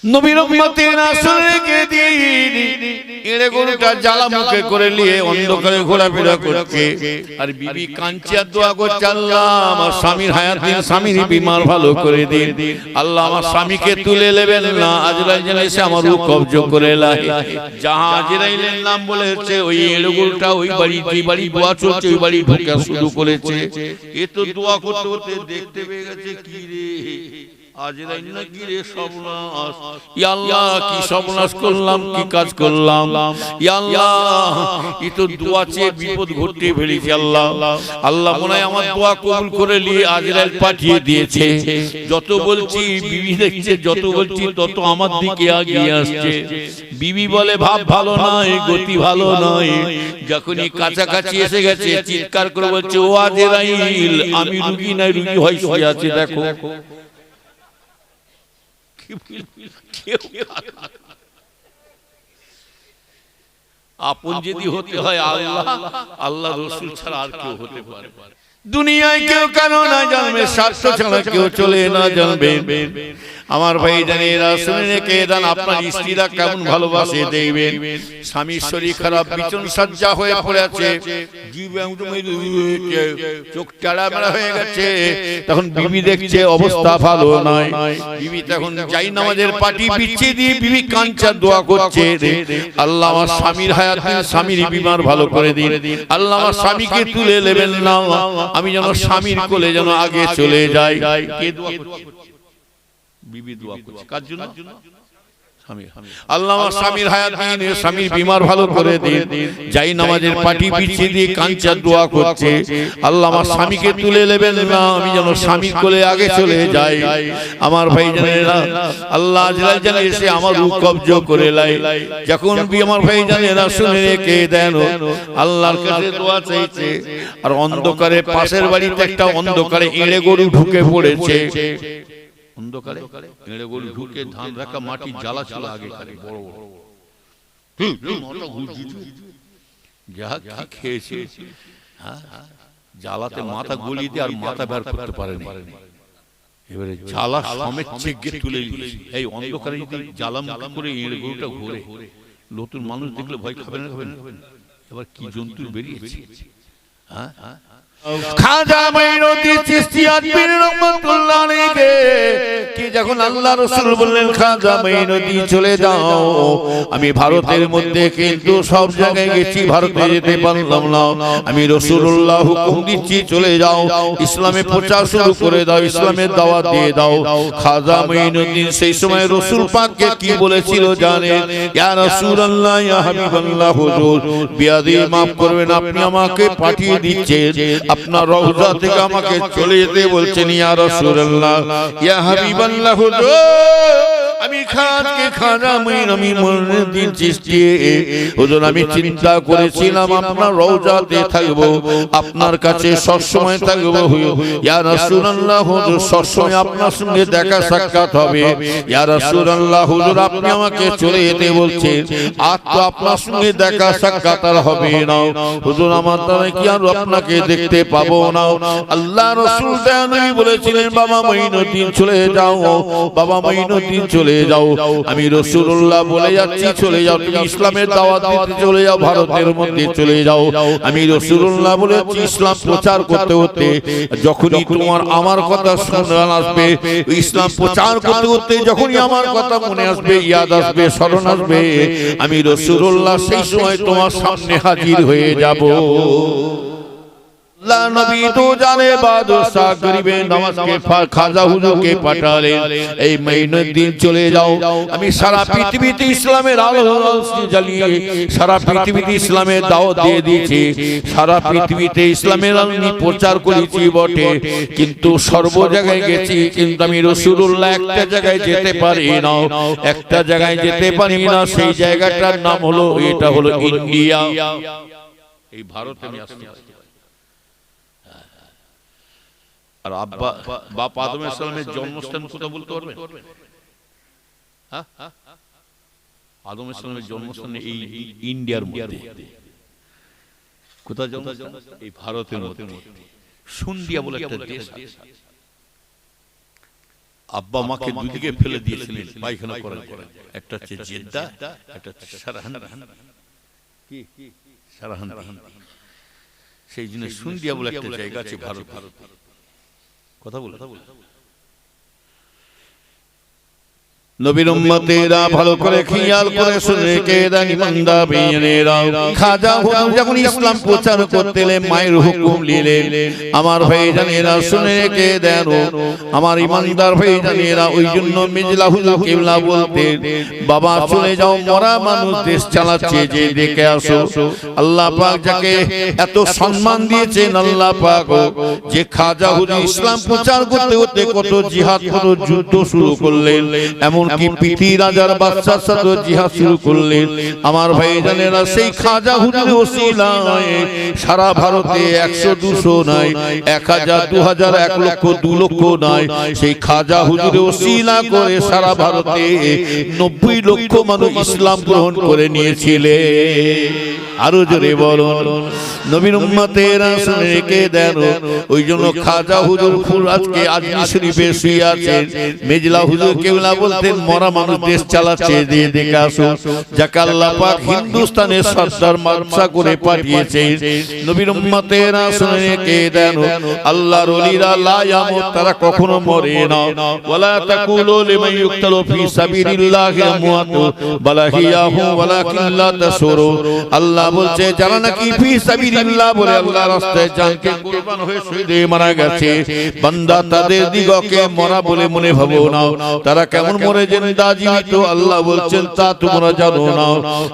নবীর উম্মতে রাসূলকে দিন এড়ে গরুটা জ্বালা মুখে করে নিয়ে অন্ধকারে ঘোরাফেরা করছে আর বিবি কাঁদছে আর দোয়া করছে, আল্লাহ আমার স্বামীর হায়াত দিন, স্বামীর বিমার ভালো করে দিন, আল্লাহ আমার স্বামীকে তুলে নেবেন না, আজরাইল যেন এসে আমার রূহ কবজ করে লাই। যাহা আজরাইলের নাম বলেছে ওই এড়ে গরুটা ওই বাড়ি, যে বাড়ি দোয়া চলছে ওই বাড়ি ঢোকা শুরু করেছে। এ তো দোয়া করতে করতে দেখতে পেয়ে গেছে কি রে আজরাইল নাকি রে সর্বনাশ, ইয়া আল্লাহ কি সর্বনাশ করলাম, কি কাজ করলাম, ইয়া আল্লাহ এই তো দোয়া চেয়ে বিপদ ঘটিয়ে ফেলেছি, আল্লাহ আল্লাহ মনে হয় আমার দোয়া কবুল করে নিয়ে আজরাইল পাঠিয়ে দিয়েছে। যত বলছি বিবি দেখছে, যত বলছি তত আমার দিকে এগিয়ে আসছে। বিবি বলে ভাব ভালো নয়, গতি ভালো নয়। যখনই কাছাকাছি এসে গেছে চিৎকার করে বলছে, ও আজরাইল আমি রুগী নাই, রুগী হয় শুয়ে আছে দেখো। আপন যদি হতে হয় আল্লাহ, আল্লাহ রাসূল ছাড়া আর কেউ হতে পারে? দুনিয়ায় কেউ কারো না জানবে, স্বার্থ ছাড়া কেউ চলে না জানবে। আমার ভাই জানেরা শুনে রেখে দেন, আপনার স্ত্রীরা কেমন ভালোবাসে দেখবেন। স্বামীর শরীর খারাপ, বিছন সজ্জা হয়ে পড়ে আছে, চোখ টাড়ামেড়া হয়ে গেছে, তখন বিবি দেখছে অবস্থা ভালো নয়। বিবি তখন যাই নামাজের পাটি পিছিয়ে দিয়ে বিবি কাঁদছে, দোয়া করছে, আল্লাহ আমার স্বামীর হায়াত দিন, স্বামীর বিমার ভালো করে দিন, আল্লাহ আমার স্বামীকে তুলে নেবেন না, আমি যেন স্বামীর কোলে যেন আগে চলে যাই। কে দোয়া করছে? বিবি দোয়া করছে কার জন্য? আল্লাহ আমার স্বামীর হায়াত দিন, স্বামীর বিমার ভালো করে দিন। যাই নামাজের পাটি পিছিয়ে দিয়ে কাঁদছে, দোয়া করছে, আল্লাহ আমার স্বামীকে তুলে নেবেন না, আমি যেন স্বামীর কোলে আগে চলে যাই। আমার ভাই জানেরা আল্লাহ আজরাইল যেন এসে আমার রূহ কবজ করে লাই। যখন আমার ভাই জানেরা শুনে রেখে দেন, আল্লাহর কাছে দোয়া চাইছে, আর অন্ধকারে পাশের বাড়িতে একটা অন্ধকারে এড়ে গরু ঢুকে পড়েছে। অন্ধকারে এড়ে গরু ঢুকে ধান রাখা মাটি জ্বালা ছিল আগে বড় বড়, যা খেয়েছে জ্বালাতে মাথা গলিয়ে দিয়ে আর মাথা বের করতে পারেনি। এবারে জ্বালা সমেত চেগে তুলে দিয়েছে। এই অন্ধকারে যদি জ্বালা মুখ করে এড়ে গরুটা ঘুরে, নতুন মানুষ দেখলে ভয় খাবে না? এবার কি জন্তু বেরিয়েছে। হ্যাঁ, খাজা মাইনুদ্দিন চিশতি পীর রহমাতুল্লাহ আলাইহি কি যখন আল্লাহ রাসূল বললেন খাজা মাইনুদ্দিন চলে যাও, আমি ভারতের মধ্যে কিন্তু সব জায়গায় গেছি, ভারতে যেতে পারলাম না, আমি রাসূলুল্লাহ হুকুম দিচ্ছি চলে যাও, ইসলামে প্রচার শুরু করে দাও, ইসলামের দাওয়াত দিয়ে দাও। খাজা মাইনুদ্দিন সেই সময় রাসূল পাককে কি বলেছিল জানেন? ইয়া রাসূলুল্লাহ, ইয়া হাবিবাল্লাহ, হুজুর বিয়াদি maaf করবেন, আপনি আমাকে পাঠিয়ে দিচ্ছেন, আপনার রওজা থেকে আমাকে চলে যেতে বলছেন, ইয়া রাসূলুল্লাহ, ইয়া হাবিবাল্লাহ, আমি খাজা মাইনুদ্দিন চিশতি হুজুর আমি চিন্তা করেছিলাম আপনার রওজাতে থাকবো, আপনার কাছে সব সময় থাকবো, ইয়া রাসূলুল্লাহ, হুজুর সব সময় আপনার সঙ্গে দেখা সাক্ষাৎ হবে, ইয়া রাসূলুল্লাহ, হুজুর আপনি আমাকে চলে যেতে বলছেন, আর তো আপনার সঙ্গে দেখা সাক্ষাৎ আর হবে না, হুজুর আমার দ্বারা কি আর আপনাকে দেখতে পাবো না? আল্লাহ রাসূল নবী বলেছিলেন, বাবা মাইনুদ্দিন চলে যাও, বাবা মাইনুদ্দিন চলে যাও, আমি রাসূলুল্লাহ বলে যাচ্ছি চলে যাও, তুমি ইসলামের দাওয়াত দিতে চলে যাও, ভারতের মধ্যে চলে যাও, আমি রাসূলুল্লাহ বলে যাচ্ছি ইসলাম প্রচার করতে করতে যখনই তোমার আমার কথা শুনতে আসবে, ইসলাম প্রচার করতে করতে যখনই আমার কথা মনে আসবে, ইয়াদ আসবে, স্মরণ আসবে, আমি রাসূলুল্লাহ সেই সময় তোমার সামনে হাজির হয়ে যাব। আল্লাহ নবী তো জানে বাদশা গরিবে নামাজকে খাজা হুজুরকে পাঠালেন, এই মাইনুদ্দিন চলে যাও, আমি সারা পৃথিবীতে ইসলামের আলো জ্বালিয়ে সারা পৃথিবীতে ইসলামের দাওয়াত দিয়ে দিয়েছি, সারা পৃথিবীতে ইসলামের আলো প্রচার করেছি বটে, কিন্তু সর্ব জায়গায় গেছি, কিন্তু আমি রাসূলুল্লাহ একটা জায়গায় যেতে পারি না, একটা জায়গায় যেতে পারি না, সেই জায়গাটার নাম হলো, এটা হলো ইন্ডিয়া। এই ভারতে আমি আসতে আর আব্বা বাপ আদম আলাইহিস সালামের জন্মস্থান কোথায় বলতে পারবেন? হ্যাঁ, আদম আলাইহিস সালামের জন্মস্থান এই ইন্ডিয়ার মধ্যে। কোথায় জন্মস্থান? এই ভারতের মধ্যে। সুন্দিয়া বলে একটা দেশ আছে। আব্বা মাকে দুদিকে ফেলে দিয়েছিলেন পায়খানা করার পরে, একটা হচ্ছে জেদ্দা, একটা হচ্ছে সারাহান। সেই জন্য সুন্দিয়া বলে একটা জায়গা আছে ভারত, কথা বলে নবীর উম্মতেরা ভালো করে খেয়াল করে শুনে কে দেন ইমানদার ভাইয়েরা, খাজা হুজুর যখন ইসলাম প্রচার করতেলেন মায়ের হুকুম নিলেন, আমার ভাইজানেরা শুনে কে দেন আমার ইমানদার ভাইজানেরা, ওই জন্য মিজলা হুজুর কিবলা বলতেন বাবা চলে যাও, মরা মানুষ দেশ চালাচ্ছে, যে দেখে আসো। আল্লাহ পাক যাকে এত সম্মান দিয়েছেন আল্লাহ পাক, যে খাজা হুজুর ইসলাম প্রচার করতে করতে কত জিহাদ কত যুদ্ধ শুরু করলেন, এমন কি পিতি রাজার বাদশার সাথে জিহাদ শুরু করলেন। আমার ভাইজানেরা সেই খাজা হুজুরের ওসিলায় সারা ভারতে 100-200 নাই, 1000 2000 1 লক্ষ 2 লক্ষ নাই, সেই খাজা হুজুরের ওসিলা করে সারা ভারতে 90 লক্ষ মানুষ ইসলাম গ্রহণ করে নিয়েছিলেন। আরো জোরে বলুন নবীর উম্মতেরা শুনে রেখে দেন। ওই জন্য খাজা হুজুর ফুল আজকে আজমির শরীফে শুয়ে আছেন, মেজলা হুজুর কেবলা বলতেন মরা মানুষ দেশ চালাচ্ছে, দিয়ে দেখে আসো, যাকে আল্লাহ পাক হিন্দুস্তানের সর্দার মানসা করে পাঠিয়েছে। নবীর উম্মতেরা শুনে রেখে দেন আল্লাহর ওলিরা লা ইয়ামুত, তারা কখনো মরে না। ওয়ালা তাকুলু লিমান ইউকতালু ফি সাবিলিল্লাহি আমওয়াত বাল আহইয়াহু ওয়ালাকিন লা তাশউরু। আল্লাহ বলছে যারা নাকি ফি সাবিলিল্লাহ বলে আল্লাহর রাস্তায় জানকে কুরবান হয়ে শহীদ মারা গেছে, বান্দা তাদের দিগকে মরা বলে মনে ভাবো না, তারা কেমন মরে জিন্দা জীবিত আল্লাহ বলছেন তা তোমরা জানো না।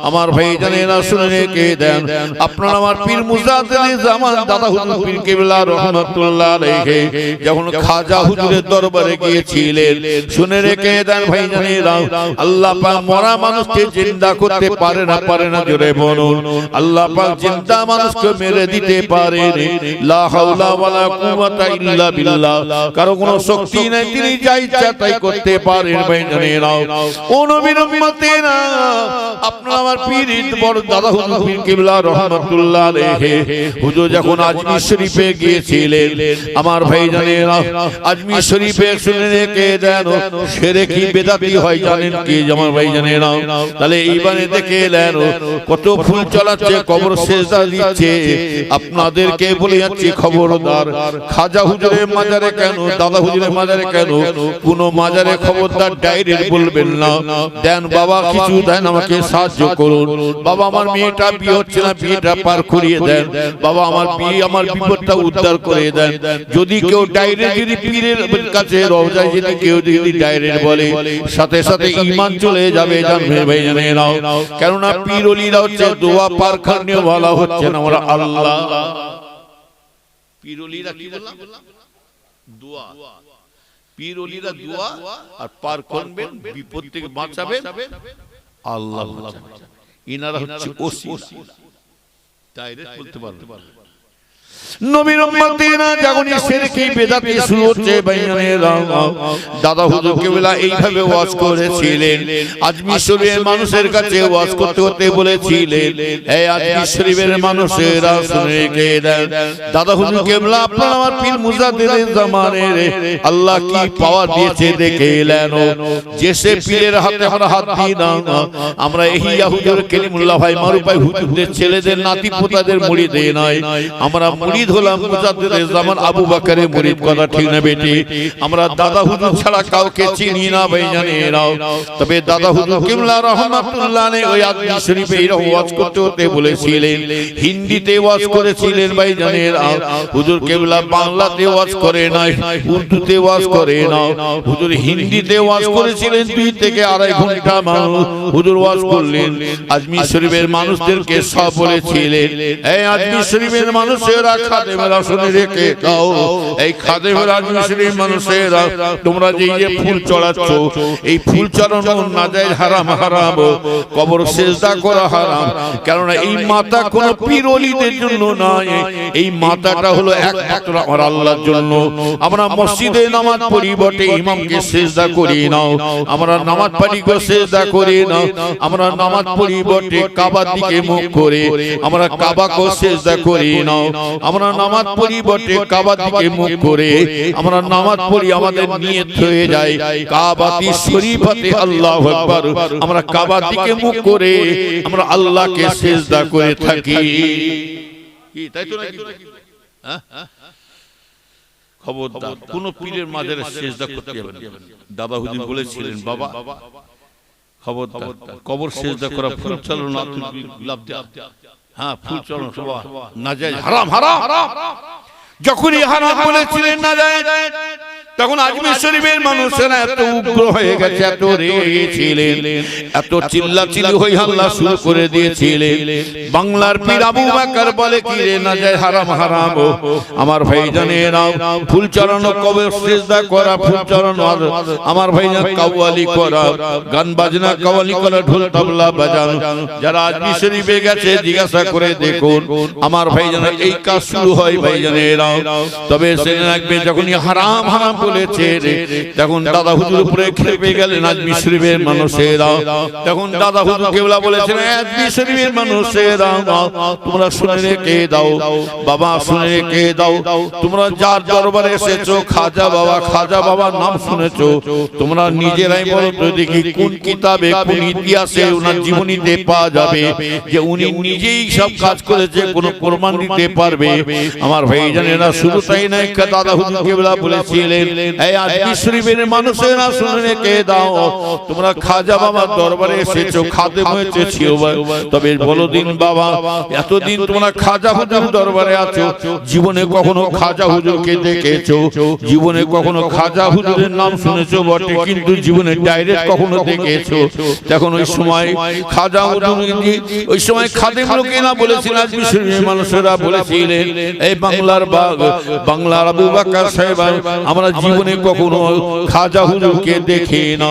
আমার ভাইজানেরা শুনে রেখে দেন, আপনারা আমার পীর মুজাদ্দিদ জামান দাদা হুজুর পীর কিবলা রাহমাতুল্লাহ আলাইহি যখন খাজা হুজুরের দরবারে গিয়েছিলেন, শুনে রেখে দেন ভাইজানেরা, আল্লাহ পাক মরা মানুষকে জিন্দা করতে পারে না, জোরে বলুন আল্লাহ পাক জিন্দা মানুষকে মেরে দিতে পারেন। লা হাওলা ওয়ালা কুওয়াতা ইল্লা বিল্লাহ, কারো কোনো শক্তি নাই, তিনি যা ইচ্ছা তাই করতে পারেন। ভাইজানেরা ও নবীর উম্মতেরা, আপনারা আমার পীর বড় দাদা হুজুর পীর কিবলা রাহমাতুল্লাহ আলাইহি হুজুর যখন আজমির শরীফে গিয়েছিলেন, আমার ভাইজানেরা আজমির শরীফে শুনে রেখে দেন শিরকি বেদাতি হয় জানেন কি আমার ভাইজানেরা, তাহলে এইবারে দেখে এলেন কত ফুল চলাচ্ছে, কবর সেজদা দিচ্ছে। আপনাদেরকে বলে যাচ্ছি খবরদার, খাজা হুজুরের মাজারে কেন, দাদা হুজুরের মাজারে কেন, কোন মাজারে খবরদার ডাইরেক্ট বলবেন না, দেন বাবা কিছু দেন, আমাকে সাহায্য করুন, বাবা আমার মেয়েটা বিয়ে হচ্ছে না, বিয়েটা পার করিয়ে দেন, বাবা আমার বিয়ে আমার বিপদটা উদ্ধার করে দেন। যদি কেউ ডাইরেক্ট যদি পীরের কাছে রওজায় যদি কেউ যদি ডাইরেক্ট বলে, সাথে সাথে ঈমান চলে যাবে, জানবে ভাইজানেরা। কেননা পীর ওলিরা হচ্ছে দোয়া পার করনে ওয়ালা, হচ্ছে না আমরা আল্লাহ। পীর ওলিরা কি বললাম? দোয়া। পীর ওলিরা দোয়া আর পার করবেন, বিপদ থেকে বাঁচাবেন আল্লাহ। ইনারা হচ্ছে ওসিলা, ডাইরেক্ট বলতে পারবে। নবীর উম্মতেরা যখন শিরকি বেদাতি শুরু হচ্ছে, ভাইজানেরা দাদা হুজুর কেবলা এইভাবে ওয়াজ করেছিলেন, আজমির শরীফের মানুষের কাছে ওয়াজ করতে করতে বলেছিলেন, এই আজমির শরীফের মানুষেরা শুনে রেখে দেন, দাদা হুজুর কেবলা আপনারা আমার পীর মুজাদ্দিদ জামানের আল্লাহ কি পাওয়ার দিয়েছে দেখে এলেন। যে সে পীরের হাতে আমরা হাত দিই না, আমরা ইহিয়া হুজুর কালিমুল্লাহ ভাই মারুফ ভাই হুজুরদের ছেলেদের নাতি পোতাদের মুড়ি দেই নাই, আমরা মুরিদ হলাম মুজাদ্দিদ জামান আবু বকরের মুরিদ। কথা ঠিক না বেটি? আমরা দাদা হুজুর ছাড়া কাউকে চিনি না ভাইজানেরা। তবে দাদা হুজুর কিবলা রাহমাতুল্লাহ আলাইহি ওই আজমির শরীফে এর ওয়াজ করতে হতে বলেছিলেন, হিন্দিতে ওয়াজ করেছিলেন ভাইজানেরা। হুজুর কিবলা বাংলাতে ওয়াজ করে নাই, উর্দুতে ওয়াজ করে না, হুজুর হিন্দিতে ওয়াজ করেছিলেন। 2 থেকে 2.5 ঘন্টা মানুষ হুজুর ওয়াজ করলেন। আজমির শরীফের মানুষদেরকে সব বলেছিলেন, এই আজমির শরীফের মানুষেরা খাদেমেরা শুনে রেখে দাও, এই খাদেমেরা আজমির শরীফ মানুষেরা তোমরা যে ফুল চড়াচ্ছ, এই ফুল চড়ানো নাজায়েজ হারাম, কবর সিজদা করা হারাম। কেননা এই মাথা কোনো পীর ওলিদের জন্য নয়, এই মাথাটা হলো একমাত্র আমার আল্লাহর জন্য। আমরা মসজিদে নামাজ পড়ি বটে, ইমামকে সিজদা করি না, আমরা নামাজ পড়ি গো সিজদা করি না, আমরা নামাজ পড়ি বটে কাবার দিকে মুখ করে, আমরা কাবাকে সিজদা করি না। আমরা নামাজ পড়ি বটে কাবার দিকে মুখ করে, আমরা নামাজ পড়ি আমাদের নিয়ত হয়ে যায় কাবাতি শরীফাতে আল্লাহু আকবার, আমরা কাবার দিকে মুখ করে আমরা আল্লাহকে সিজদা করে থাকি। কি তাই তো নাকি? হ্যাঁ, খবরদার কোন পীরের মাজারে সিজদা করতে যাবেন না। দাদা হুজুর বলেছিলেন বাবা খবরদার কবর সিজদা করা ফুল চালানো না, গোলাপ দেয়া, হ্যাঁ ফুল চালানো সব নাজায়েজ, হারাম হারাম। যখনই হারাম বলেছিলেন নাজায়েজ, তখন আজমির শরীফের মানুষেরা এত উগ্র হয়ে গেছে, এত রেগেছিলেন, এত চিল্লাচিল্লি হই হাল্লা শুরু করে দিয়েছিলেন। বাংলার পীর আবু বকর বলে কি রে নাজায়েজ হারাম হারাম, আমার ভাইজানেরা ফুল চড়ানো কবর সিজদা করা, ফুল চড়ানো আমার ভাইজান কাওয়ালি করা, গান বাজনা কাওয়ালি করা, ঢোল তবলা বাজানো, যারা আজমির শরীফে গেছে জিজ্ঞাসা করে দেখুন আমার ভাইজানেরা এই কাজ শুরু হয় ভাইজানেরা। তবে জেনে রাখবেন যখনই হারাম হারাম বলেছে তখন দাদা হুজুর উপরে খেপে গেলেন আজমির শরীফের মানুষেরা। তখন দাদা হুজুর কেবলা বলেছেন আজমির শরীফের মানুষেরা তোমরা শুনে রেখে দাও, বাবা শুনে রেখে দাও, তোমরা যার দরবারে এসেছো খাজা বাবার নাম শুনেছো, তোমরা নিজেরাই বলো তো দেখি কোন কিতাবে কোন ইতিহাসে ওনার জীবনীতে পাওয়া যাবে যে উনি নিজেই সব কাজ করেছে, কোনো প্রমাণ দিতে পারবে? আমার ভাইজানেরা শুধু তাই নয়, দাদা হুজুর কেবলা বলেছিলেন এই আজমির শরীফের মানুষেরা শুনে রেখে দাও, তোমরা খাজা বাবার দরবারে এসেছো, খাদেম হয়েছে, তবে বলো দিন বাবা এতদিন তোমরা খাজা হুজুর দরবারে আছো, জীবনে কখনো খাজা হুজুরকে দেখেছো? জীবনে কখনো খাজা হুজুরের নাম শুনেছো বটে, কিন্তু জীবনে ডাইরেক্ট কখনো দেখেছো? তখন ওই সময় খাজা হুজুর ওই সময় খাদেম লোকেরা বলেছিলেন, আজমির শরীফের মানুষেরা বলেছিলেন এই বাংলার আবু বকর সাহেব আমরা জীবনে কখনো খাজা হুজুরকে দেখি না।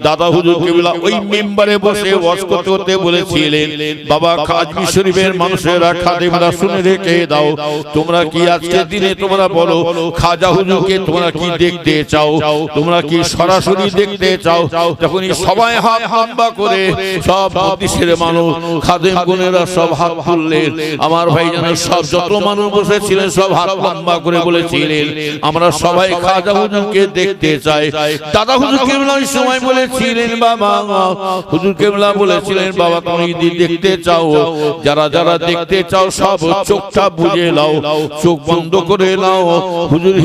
দাদা হুজুর কেবলা ওই মেম্বারে বসে ওয়াজ করতে বলেছিলেন বাবা আজমির শরীফের মানুষেরা খাদেমরা শুনে রেখে দাও, তোমরা কি আজকে দিনে তোমরা বলো খাজা হুজুরকে তোমরা কি দেখতে চাও, তোমরা কি সরাসরি দেখতে চাও? তখনই সবাই হাত লম্বা করে সব দেশের মানুষ খাদেম গুনেরা সব হাত তুললেন। আমার ভাইজান সব যত মানুষ বসেছিলেন সব হাত লম্বা করে বলেছিলেন আমরা সবাই খাজা হুজুরকে দেখতে চাই। দাদা হুজুর কেবলা ওই সময় বলেছিলেন বাবা হুজুর কেবলা বলেছিলেন বাবা তুমি যদি দেখতে চাও, যারা যারা দেখতে চাও সব চোখটা বুজে নাও, চোখ বন্ধ করে নাও। হুজুর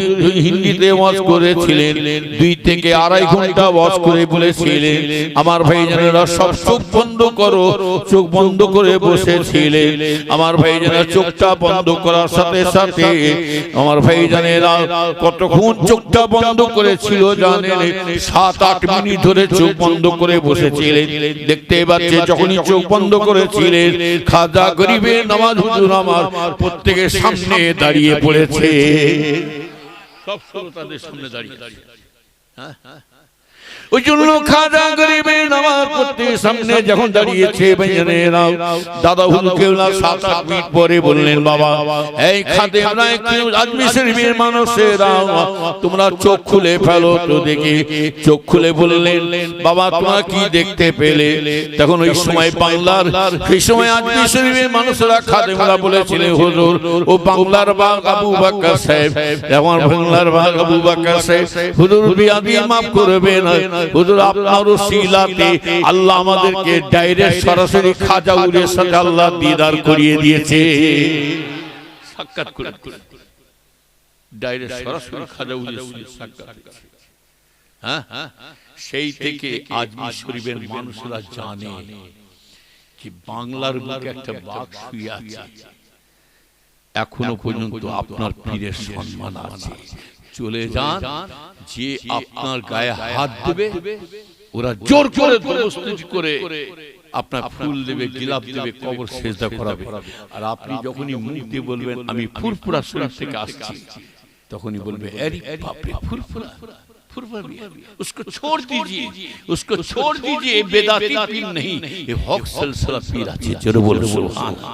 হিন্দিতে ওয়াজ করেছিলেন, 2 থেকে 2.5 ঘন্টা ওয়াজ করে বলেছিলেন আমার ভাইজানেরা সব চোখ বন্ধ করো, চোখ বন্ধ করে বসেছিলেন। আমার ভাইজানেরা চোখটা বন্ধ করার সাথে সাথে আমার ভাইজানেরা কতক্ষণ চোখটা বন্ধ করেছিল জানেন? 7-8 মিনিট ধরে চোখ বন্ধ করে বসেছিলেন। দেখতে পাচ্ছে যখনই চোখ বন্ধ করেছিলেন খাজা গরিবের নওয়াজ হুজুর আমার প্রত্যেকের সামনে দাঁড়িয়ে পড়েছে, সব শ্রোতাদের সামনে দাঁড়িয়ে। হ্যাঁ ওই জন্য খাজা গরিবের নওয়াজ প্রত্যেকের সামনে যখন দাঁড়িয়েছে ভাইজানেরা দাদা হুজুর কেবলা 7-8 মিনিট পরে বললেন বাবা এই খাদেমরা আজমির শরীফের মানুষেরা তোমরা চোখ খুলে ফেলো তো দেখি। চোখ খুলে বললেন বাবা তোমরা কি দেখতে পেলে? তখন ওই সময় বাংলার সেই সময় আজমির শরীফের মানুষেরা খাদেমরা বলেছিলেন হুজুর ও বাংলার বাগ আবু বকর সাহেব, আমার বাংলার বাগ আবু বকর সাহেব হুজুর বিয়াদি মাফ করবেন হুজুর আপনার ওসিলাতে আল্লাহ আমাদেরকে ডাইরেক্ট সরাসরি খাজা হুজুরের সাথে আল্লাহ দিদার করিয়ে দিয়েছে, সাক্ষাৎ করে ডাইরেক্ট সরাসরি খাজা হুজুরের সাথে সাক্ষাৎ। হ্যাঁ সেই থেকে আজমির শরীফের মানুষরা জানে যে বাংলার বুকে একটা বাঘ শুয়ে আছে, এখনো পর্যন্ত আপনার পীরের সম্মান আছে। চলে যান, যে আপনার গায়ে হাত দেবে ওরা জোর করে প্রস্তুতি করে আপনার ফুল দেবে, গিলাপ দেবে, কবর সিজদা করাবে। আর আপনি যখনই মুখ দিয়ে বলবেন আমি ফুরফুরা শরীফ থেকে আসছি, তখনই বলবে আরে বাপ রে ফুরফুরা उसको छोड़ दीजिए, उसको छोड़ दीजिए, बेदाती पीर नहीं, ये हक सिलसिला पीर আছে। জোরে বলুন সুবহানাল্লাহ।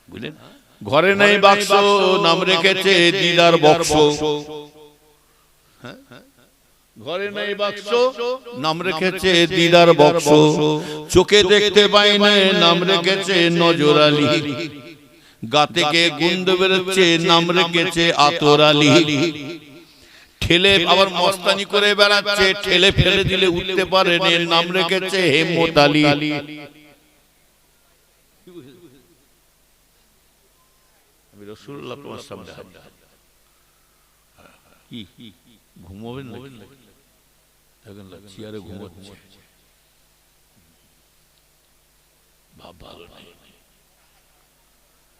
বুঝলেন ঘরে নাই বাক্স, নাম রেখেছে দিদার বক্স। ঘরে নাই বাক্স, নাম রেখেছে দিদার বক্স। চোখে দেখতে পাই না, নাম রেখেছে নজর আলী। গা থেকে গন্ধ বেরোচ্ছে, নাম রেখেছে আতর আলী। ঠেলে আবার মস্তানি করে বেড়াচ্ছে, ঠেলে ফেলে দিলে উঠতে পারে না, নাম রেখেছে হেমত আলী। আমি রাসূলুল্লাহ তোমার সামনে কি ঘুমাবেন না? দেখেন চেয়ারে ঘুমাচ্ছে, ভাব ভালো নেই।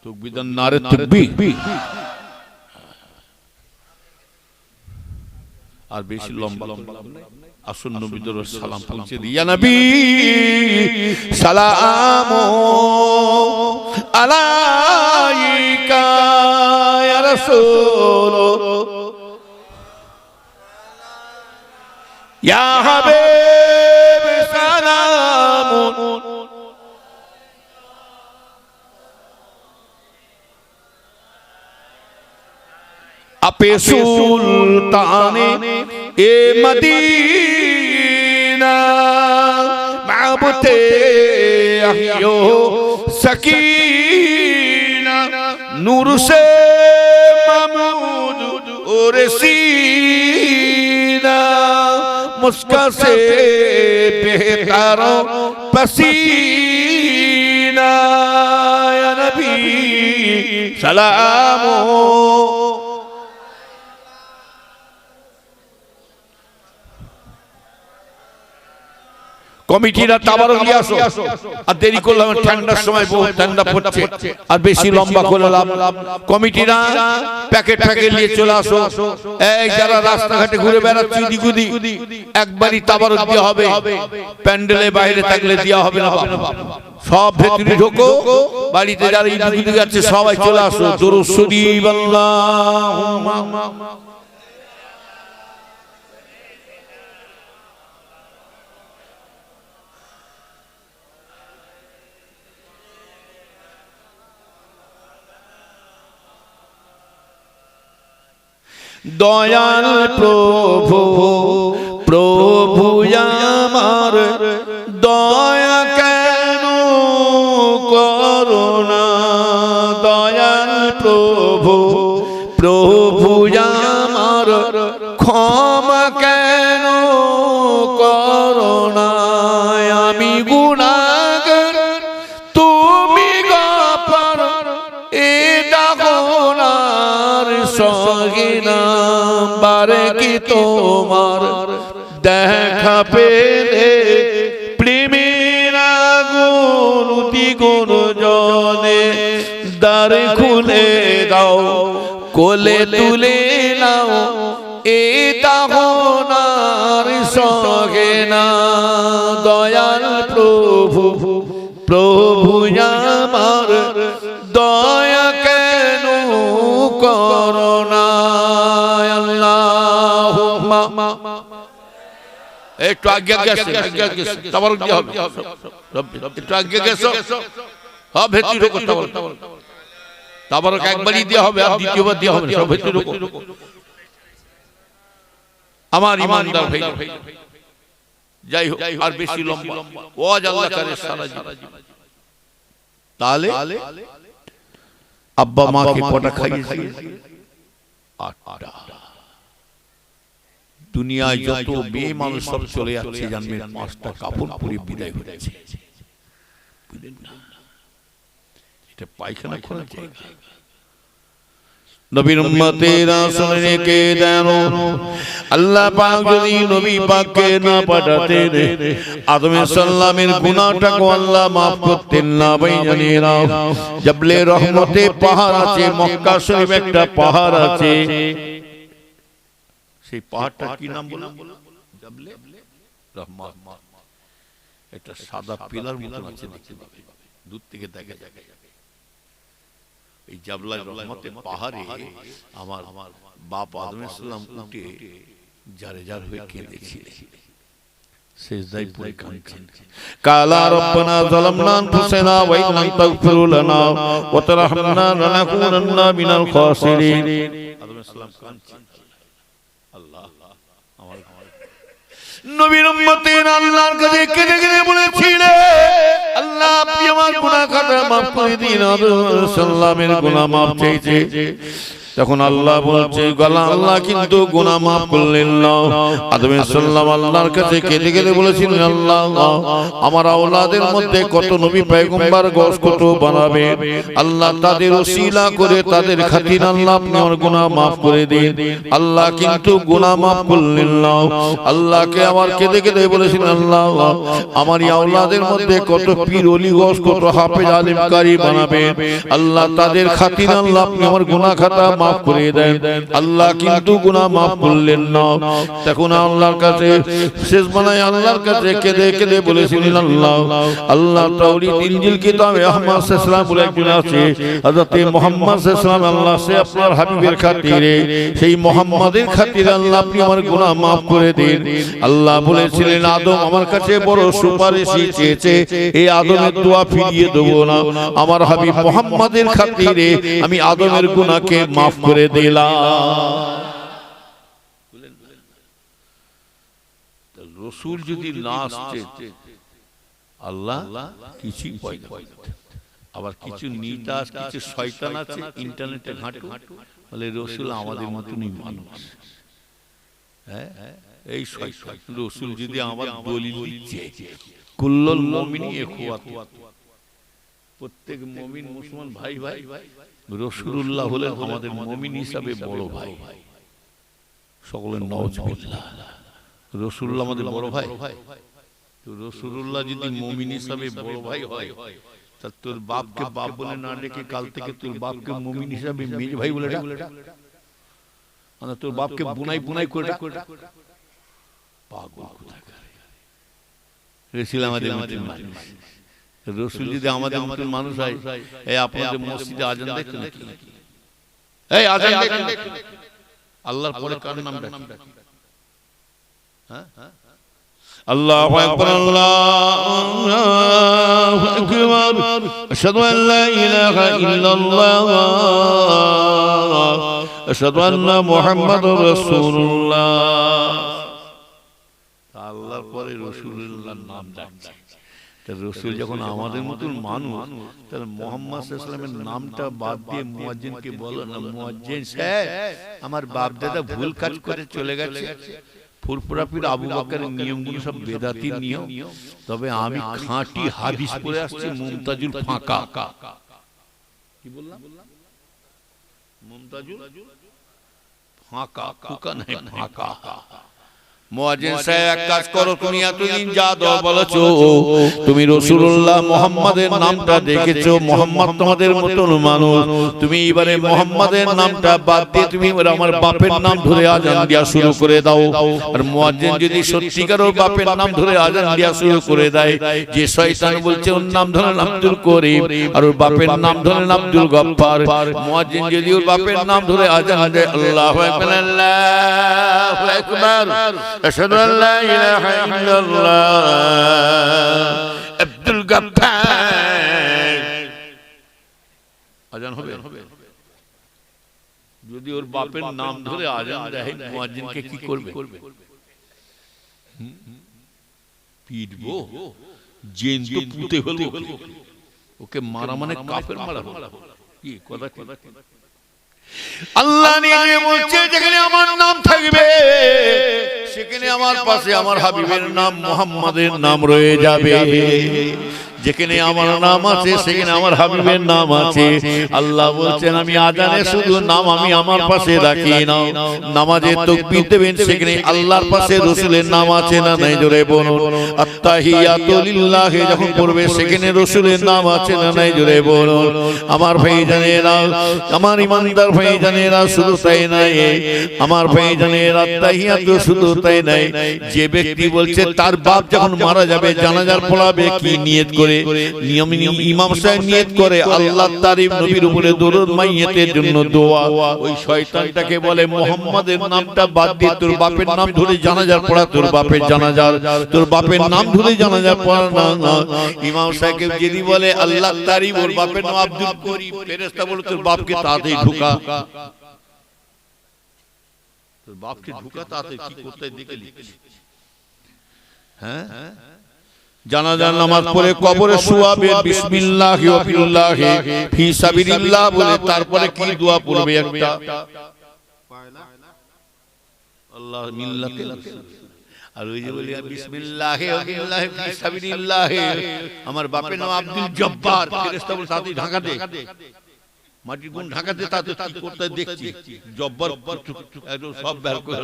তাকবীর নারে তাকবীর। আর বেশি লম্বা আসুন নবীদের সালাম পৌঁছে দিই। ইয়া নবী সালাম আলাইকা ইয়া রাসূল ইয়া হাবিব সালাম আপে সুলতানে এ মদিনা মাবতে আহিও সকিনা নূর সে মামুদ और सीना मुस्का से बेहतर पसीना या नबी सलाम কমিটিরা তাবারক নিয়ে আসো। আর দেরি করলাম, ঠান্ডার সময় বহু ঠান্ডা পড়ছে, আর বেশি লম্বা করে লাভ। কমিটিরা প্যাকেট প্যাকেট নিয়ে চলে আসো। এই যারা রাস্তাঘাটে ঘুরে বেড়াচ্ছে দিগুদি, একবারই তাবারক দেওয়া হবে, প্যান্ডেলে বাইরে থাকলে দেওয়া হবে না। সব ভেতরে ঢোকো, বাড়িতে যারা ইদিগুদি যাচ্ছে সবাই চলে আসো। দুরূদ শরীফ আল্লাহুম্মা দয়াল প্রভু প্রভু আমার দয়া কেন করোনা। দয়াল প্রভু প্রভু আমার ক্ষমা কেন করোনা। আমি গুনাহগার তুমি গফর এ দাগনার সহিনা। বারে কি তোমার দেখা পেলে প্রেমের আগুন দ্বিগুণ জ্বলে। দ্বার খুলে দাও, কোলে তুলে নাও, এ দাগনার সহিনা। দয়াল প্রভু প্রভু আমার দয়া কেন করোনা। আল্লাহুম্মা একটু আগে গেছে, তাবারক দিয়ে হবে, একটু আগে গেছো, সব ভেতরে ঢোকো। তাবারক একবারই দেওয়া হবে, আর দ্বিতীয়বার দেওয়া হবে, সব ভেতরে ঢোকো। আমার ইমানদার ভাই, যাই হোক আর বেশি লম্বা ওয়াজ আল্লাহ করে সারা জীবন। তাহলে আব্বা মাকে কটা খাইয়েছি? 8টা। দুনিয়ায় যত মেয়ে মানুষ সব চলে যাচ্ছে জানবেন 5টা কাপড় পরে বিদায় হচ্ছে। বুঝলেন না? এটা পায়খানা করার জায়গা। নবীর উম্মতেরা শুনে কে দেন, আল্লাহ পাক যদি নবী পাককে না পাঠাতেন আদম সাল্লামের গুনাহটাকে আল্লাহ maaf করতেন না। ভাইজানেরা, জবলে রহমতে পাহাড় আছে, মক্কা শরীফ একটা পাহাড় আছে। সেই পাহাড়টা কি নাম বললাম? জবলে রহমত। একটা সাদা পিলার মতো আছে, দেখতে পাবে, দূর থেকে দেখা যায়। এই জাবলা রহমতের পাহাড়ে আমার বাপ আদম সাল্লাম উঠে জারে জার হয়ে কেঁদেছিলেন, সিজদায় পড়ে কাঁদছেন। কালা রব্বানা যালামনা আনফুসানা ওয়া ইন লাম তাগফির লানা ওয়া তারহামনা লানাকুনান্না মিনাল খাসিরিন। আদম সাল্লাম কাঁদছেন, আল্লাহ আমার নবীর উম্মতেরা আল্লাহর কাছে কেঁদে কেঁদে বলেছিলেন, আল্লাহ আপনি আমার গুনাহ খাতা maaf করে দিন আদম সাল্লামের গুনাহ মাফ চেয়েছে তখন আল্লাহ বলছে আল্লাহ কিন্তু গুনাহ মাফ করলেন না আদম সাল্লাম আল্লাহর কাছে কেঁদে কেঁদে বলেছিলেন আল্লাহ আমার আওলাদের মধ্যে কত নবী পয়গম্বর গোশত বানাবে আল্লাহ তাদের ওসিলা করে তাদের খাতির আল্লাহ আপনি আমার গুনাহ মাফ করে দিন আল্লাহ কিন্তু গুনাহ মাফ করলেন না আল্লাহকে আমার কেঁদে কেঁদে বলেছিলেন আল্লাহ আমার আওলাদের মধ্যে কত পীর ওলি গোশত হাফেজ আলেম কারি বানাবে আল্লাহ তাদের খাতির আল্লাহ আপনি আমার গুনাহ খাতা মাফ করে দেন আল্লাহ কিন্তু গুনাহ মাফ করলেন না তখন আল্লাহর কাছে শেষ বানায় আল্লাহর কাছে কেঁদে কেঁদে বলেছিলেন আল্লাহ আল্লাহ তাওরীত ইনজিল কিতাবে আহমদ সাল্লাল্লাহু আলাইহি বলে আছে হযরত মুহাম্মদ সাল্লাল্লাহু আল্লাহ সে আপনার হাবিবের খাতিরে সেই মুহাম্মাদের খাতিরে আল্লাহ আপনি আমার গুনাহ মাফ করে দিন আল্লাহ বলেছিলেন আদম আমার কাছে বড় সুপারিশই চেয়েছে এই আদমের দোয়া ফিরিয়ে দেব না আমার হাবিব মুহাম্মাদের খাতিরে আমি আদমের গুনাহকে মাফ করে দিলাম রসুল যদি না আসছে আল্লাহ কিছুই পায় না আবার কিছু নিতাস কিছু শয়তান আছে ইন্টারনেটে ঘাঁটু বলে রসুল আমাদের মতনই মানুষ হ্যাঁ এই শয়তান রসুল যদি আমার দলিল দিচ্ছে কুল্লুল মুমিনি ইখওয়াত প্রত্যেক মুমিন মুসলমান ভাই ভাই রাসূলুল্লাহ হলেন আমাদের মুমিন হিসাবে বড় ভাই সকলের নাউজুবিল্লাহ রাসূলুল্লাহ আমাদের বড় ভাই তো রাসূলুল্লাহ যদি মুমিন হিসাবে বড় ভাই হয় তা তোর বাপকে বাপ বলে না ডেকে কাল থেকে তোর বাপকে মুমিন হিসাবে মেজ ভাই বলে ডাক মানে তোর বাপকে বুনাই বুনাই করে ডাক পাগল কোথাকার রাসূল আমাদের মানুষ রাসূল যদি আমাদের মতন মানুষ হয় এই আপনাদের মসজিদে আজান দেখছেন নাকি এই আজান দেখেন আল্লাহর পরে কার নাম ডাকেন হ্যাঁ আল্লাহু আকবার আল্লাহু আকবার আশহাদু আল লা ইলাহা ইল্লাল্লাহ আশহাদু আন্না মুহাম্মাদুর রাসূলুল্লাহ আল্লাহর পরে রাসূলুল্লাহর নাম ডাকছে রসুল যখন আমাদের মতন মানুষ তাহলে মুহাম্মদ সাল্লাল্লাহু আলাইহি ওয়াসাল্লামের নামটা বাদ দিয়ে মুয়াজ্জিনকে বলো না মুয়াজ্জিন সাহেব আমার বাপ দাদা ভুল কাজ করে চলে গেছে ফুরফুরা পীর আবু বকরের নিয়মগুলো সব বেদাতি নিয়ম তবে আমি খাঁটি হাদিস পড়ে আসছি মুমতাজুল ফাঁকা কি বললাম মুমতাজুল ফাঁকা ফুকা নাই ফাঁকা মুয়াজ্জিন সাহেব এক কাজ করো তুমি এতদিন যা দাও বলেছো তুমি রাসূলুল্লাহ মুহাম্মাদের নামটা দেখেছো মুহাম্মদ তোমাদের মতন মানুষ তুমি এবারে মুহাম্মাদের নামটা বাদ দিয়ে তুমি আমার বাপের নাম ধরে আজান দেয়া শুরু করে দাও আর মুয়াজ্জিন যদি সত্যিকার ওর বাপের নাম ধরে আজান দেয়া শুরু করে দেয় যে শয়তান বলছে ওর নাম ধরেন আব্দুল করিম আর ওর বাপের নাম ধরেন আব্দুল গফফার মুয়াজ্জিন যদি ওর বাপের নাম ধরে আজান দেয় আল্লাহু আকবার আল্লাহু আকবার আশহাদু আল্লা ইলাহা ইল্লাল্লাহ আব্দুল গফফার আজান হবে যদি ওর বাপের নাম ধরে আজান দেয় মুয়াজ্জিনকে কি করবে পিটবো জেন তো পুঁতে হলো ওকে মারা মানে কাফের মারা কি কথা আল্লাহ নিজে বলছে যেখানে আমার নাম থাকবে সেখানে আমার পাশে আমার হাবিবের নাম মুহাম্মাদের নাম রয়ে যাবে যেখানে আমার নাম আছে সেখানে আমার হাবিবের নাম আছে আল্লাহ বলছেন আমি আজানে শুধু নাম আমি আমার পাশে রাখি না নামাজে তাকবীর দেবেন সেখানে আল্লাহর পাশে রাসূলের নাম আছে না নাই জোরে বলুন আত্তাহিয়াতু লিল্লাহি যখন পড়বে সেখানে রাসূলের নাম আছে না নাই জোরে বলুন আমার ভাইজানেরা আমার ইমানদার ভাইজানেরা শুধু তাই নাই আমার ভাইজানেরা আত্তাহিয়াতু শুধু তাই নাই যে ব্যক্তি বলছে তার বাপ যখন মারা যাবে জানাজার পড়াবে কি নিয়ত করে নিয়ম ইমাম সাহেব নিয়ত করে আল্লাহ তারিফ নবীর উপরে দরুদ মাইয়াতের জন্য দোয়া ওই শয়তানটাকে বলে মুহাম্মাদের নামটা বাদ দিয়ে তোর বাপের নাম ধরে জানাজার পড়া তোর বাপের জানাজার তোর বাপের নাম ধরে জানাজার পড়া না ইমাম সাহেব যদি বলে আল্লাহ তারিফ ওর বাপের নাম আব্দুল করিম ফেরেশতা বলে তোর বাপকে তাতেই ঢুকা তোর বাপকে ঢুকা তাতে কি করতে দেখে লিখছি হ্যাঁ জানাজার নামাজ পড়ে কবরে শুয়াবে, বিসমিল্লাহি ওয়া বিল্লাহি ফি সাবিলিল্লাহ বলে তারপরে কি দোয়া পড়বে একটা, আল্লাহ মিল্লাতে, আর ওই যে বলি বিসমিল্লাহি ওয়া বিল্লাহি ফি সাবিলিল্লাহ, আমার বাপের নাম আব্দুল জব্বার, ফেরেশতা বলে তাতে ঢাকা দে, মাটির কোন ঢাকা দে, তাতে কি করতে দেখছি জব্বার একদম সব বের করে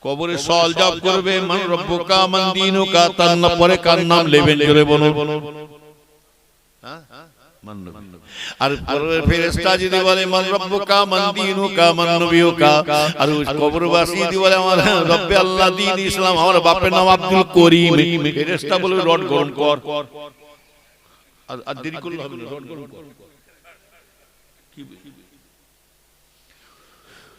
কবরে সওয়াল জবাব করবে, মান রব্বুকা মান দীনুকা, তার নাম পরে কার নাম নেবেন জোরে বলুন, হ্যাঁ আর ফেরেশতা যদি বলে মান রব্বুকা মান দীনুকা মান নবিয়ুকা, আর কবরবাসী যদি বলে আমার রব্বে আল্লাহ দ্বীন ইসলাম, আমার বাপের নাম আব্দুল করিম, ফেরেশতা বলে রড গ্রহণ কর, আর দেরি করলে হবে না, রড গ্রহণ কর।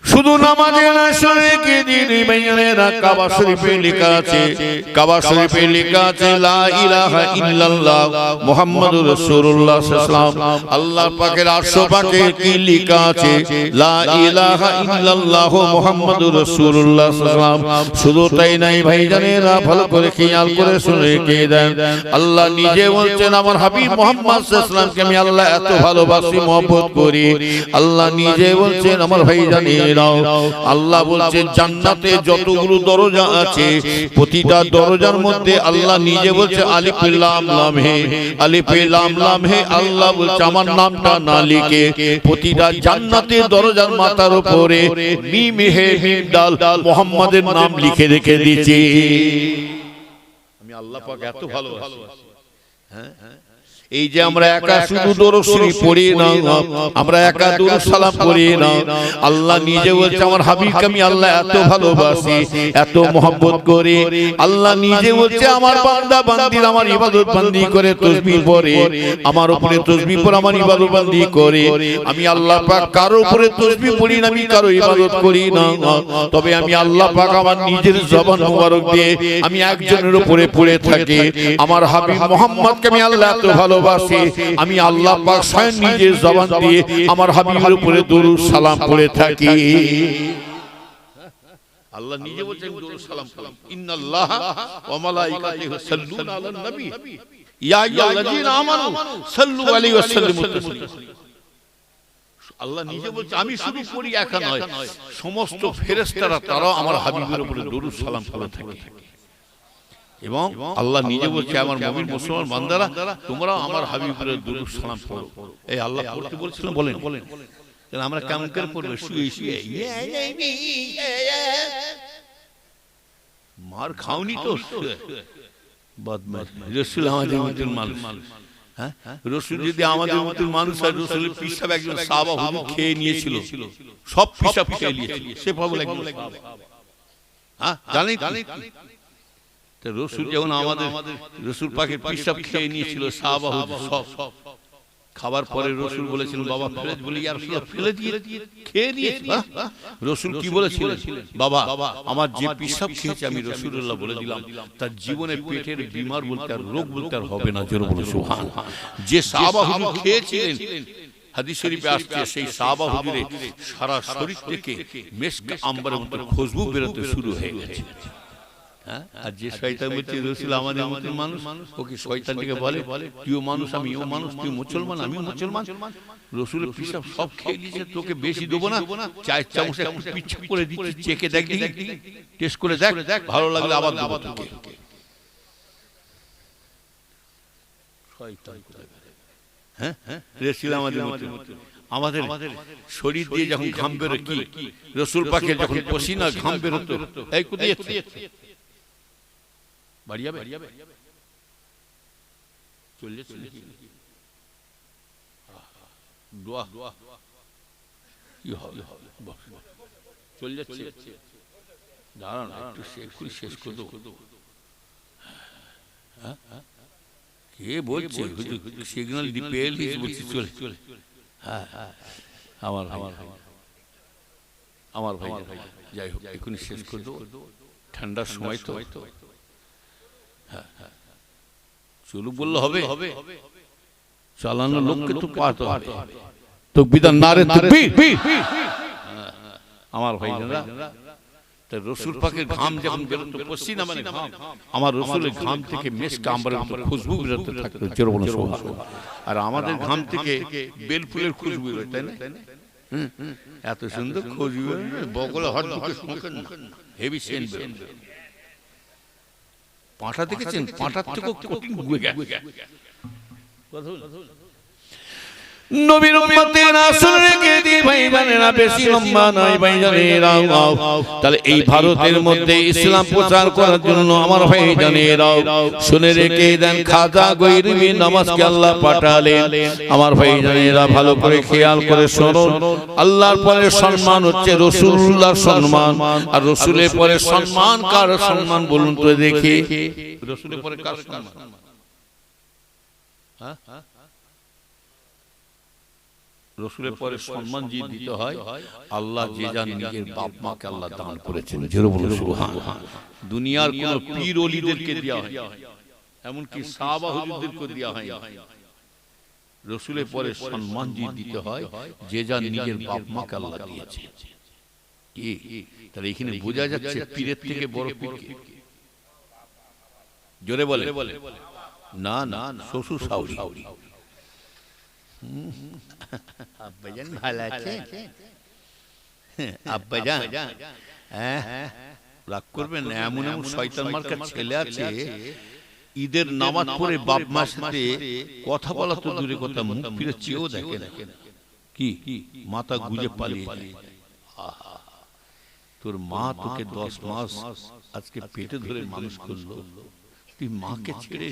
শুধু নামাজে না, শরীকে দিন ইমানেরা কাবা শরীফে লেখা আছে, কাবা শরীফে লেখা আছে লা ইলাহা ইল্লাল্লাহ মুহাম্মাদুর রাসূলুল্লাহ সাল্লাল্লাহু আলাইহি ওয়াসাল্লাম। আল্লাহ পাকের আরশ পাকে কি লেখা আছে, লা ইলাহা ইল্লাল্লাহ মুহাম্মাদুর রাসূলুল্লাহ সাল্লাল্লাহু আলাইহি ওয়াসাল্লাম। শুধু তাই নাই ভাইজানেরা, ভালো করে খেয়াল করে শুনে কে দেন, আল্লাহ নিজে বলছেন আমার হাবিব মুহাম্মদ সাল্লাল্লাহু আলাইহি ওয়াসাল্লামকে আমি আল্লাহ এত ভালোবাসি, মহব্বত করি। আল্লাহ নিজে বলছেন আমার ভাইজানেরা, আল্লাহ বলছে জান্নাতে যতগুলো দরজা আছে প্রতিটা দরজার মধ্যে আল্লাহ নিজে বলছে আলিফ লাম লাম হে, আলিফ লাম লাম হে, আল্লাহ বলছে আমার নামটা না লিখে প্রতিটা জান্নাতের দরজার মাথার উপরে মিম হে মিম দাল মুহাম্মাদের নাম লিখে রেখে দিয়েছি। আমি আল্লাহ পাক এত ভালোবাসি। হ্যাঁ, এই যে আমরা একা শুধু দরুদ শরীফ পড়ি না, আমরা একা দরুদ সালাম পড়ি না, আল্লাহ নিজে বলছে আমার হাবিবকে আমি আল্লাহ এত ভালোবাসি, এত মহব্বত করি। আল্লাহ নিজে বলছে আমার বান্দা বান্দির আমার ইবাদত বান্দি করে তাসবিহ পড়ে, আমার উপরে তাসবিহ পড়ে আমার ইবাদত বান্দি করে। আমি আল্লাহ পাক কারো উপরে তাসবিহ পড়ি না, আমি কারো ইবাদত করি না, তবে আমি আল্লাহ পাক আমার নিজের জবান মোবারক দিয়ে আমি একজনের উপরে পড়ে থাকি, আমার হাবিব মুহাম্মদকে আমি আল্লাহ এত ভালোবাসি, আমি আল্লাহ পাক স্বয়ং নিজের জবান দিয়ে আমার হাবিবের উপরে দরুদ সালাম পড়ে থাকি। আল্লাহ নিজে বলছেন দরুদ সালাম পড়ুন, ইন্নাল্লাহা ওয়া মালাইকাতুহু ইউসাল্লুনা আলান নবী ইয়া আইয়ুহাল্লাযীনা আমানু সাল্লু আলাইহি ওয়া সাল্লিমু তাসলিমা। আল্লাহ নিজে বলছে আমি শুধু পড়ি একা নয়, সমস্ত ফেরেশতারা তারাও আমার হাবিবের উপরে দরুদ সালাম পড়ে থাকে। এবং আল্লাহ নিজে বলছে আমার মুমিন মুসলমান বান্দারা তোমরাও আমার হাবিবের দরুদ সালাম পড়ো। এই আল্লাহ পড়তে বলছিলেন, বলেন আমরা কেমন করে পড়বো, শুয়ে শুয়ে মার খাওনি তো, বদমাশ। রাসূল আমাদের মতন মানুষ, হ্যাঁ রাসূল যদি আমাদের মতন মানুষ হয়, রাসূলের পিসাব একজন সাহাবা হুজুর খেয়ে নিয়েছিল, সব পিসাব খেয়ে নিয়েছিল, সে পাগল একজন সাহাবা। হ্যাঁ জানেন রসুল যেমন আমাদের রসুল পাকের পিসাব খেয়ে নিয়েছিল সাহাবা হুজুর সব, খাবার পরে রসুল বলেছিলেন বাবা ফেলে, বলি ইয়া রাসূলুল্লাহ ফেলে দিয়ে খেয়ে নিয়েছি। রসুল কি বলেছিলেন, বাবা আমার যে পিসাব খেয়েছে আমি রাসূলুল্লাহ বলে দিলাম তার জীবনে পেটের বিমার বলতে আর রোগ বলতে আর হবে না। জোরে বলো সুবহানাল্লাহ। যে সাহাবা হুজুর খেয়েছিলেন, হাদিস শরীফে আসছে সেই সাহাবা হুজুরে সারা শরীর থেকে মেশক আম্বরের মতো খুশবু বেরোতে শুরু হয়ে গেছে। আর যে শয়তান বলছে রাসূল আমাদের মতন মানুষ, ওকে শয়তান থেকে বলে তুইও মানুষ আমিও মানুষ, তুই মুসলমান আমিও মুসলমান, রাসূলের পিসাব সব খেয়ে দিয়েছে, তোকে বেশি দেবো না, 4 চামচ একটু পিচ্ছা করে দিচ্ছি, চেখে দেখ, টেস্ট করে দেখ, ভালো লাগলে আবার দেবো তোকে। শয়তান কোথায়, হ্যাঁ রাসূল আমাদের মতন, আমাদের শরীর দিয়ে যখন ঘাম বেরোয়, কি রাসূল পাকের যখন পসিনা ঘাম বেরোতো, এই কোথায় যাচ্ছে বাড়ি যাবে, চলে যাচ্ছে দোয়া কি হবে, চলে যাচ্ছে, দাঁড়ান একটু এক্ষুনি শেষ করে দেবো। কে বলছে সিগন্যাল পেয়ে বলছি চলে, হ্যাঁ আমার ভাই, যাই হোক এক্ষুনি শেষ করে দেবো, ঠান্ডার সময় তো, চলু বললে হবে, চালানো লোককে তো পাতে হবে, তাকবীর নারে তাকবীর। আমার ভাইরা তাই রসুল পাকের ঘাম যখন বেরোতো, পসিনা মানে ঘাম, আমার রসুলের ঘাম থেকে মেশক আম্বরের মতো খুশবু বেরোতে থাকতো, জোরে বলুন সুবহানাল্লাহ। আর আমাদের ঘাম থেকে বেল ফুলের খুশবু বেরোয়, তাই না? এত সুন্দর খুশবু, বগলে হট ঢুকে শুঁকেন না, হেভি সেন্ট বেরোয়। পাঁঠা দেখেছেন? পাঁঠার থেকেও কঠিন গুয়ে নবীর উম্মতেরা শুনে রেখে দিই ভাইজানেরা, বেশি লম্বা নয় ভাইজানেরা। তাহলে এই ভারতের মধ্যে ইসলাম প্রচার করার জন্য আমার ভাইজানেরা শুনে রেখে দেন, খাজা গৈরিমি নামাজকে আল্লাহ পাঠালেন। আমার ভাইজানেরা ভালো করে খেয়াল করে শুনুন, আল্লাহর পরে সম্মান হচ্ছে রাসূলুল্লাহর সম্মান, আর রাসূলের পরে সম্মান কার সম্মান বলুন তো দেখি? রসুলের পরে কার সম্মান? রসুলের পরে সম্মান যে দিতে হয়, আল্লাহ যে যার নিজের বাপ মাকে আল্লাহ দান করেছেন, জোরে বলুন সুবহানাল্লাহ। দুনিয়ার কোন পীর ওলিদেরকে দেওয়া হয়, এমনকি সাহাবা হুজুরদেরকে দেওয়া হয়। রসুলের পরে সম্মান যে দিতে হয়, যে যার নিজের বাপ মাকে আল্লাহ দিয়েছে। কি তাহলে এখানে বোঝা যাচ্ছে পীরের থেকে বড় পীর কে? জোরে বলে না, না শ্বশুর শাশুড়ি। আব্বাজান ভালো আছে? আব্বাজান রাগ করবেন না, এমন এমন শয়তান মার্কার ছেলে আছে, ঈদের নামাজ পড়ে বাপ মার সাথে কথা বলা তো দূরে কথা, মুখ ফিরে চেয়েও দেখে না। কি মাথা গুজে পালিয়ে যায়। তোর মা তোকে 10 মাস আজকে পেটে ধরে মানুষ করলো, তুই মাকে ছেড়ে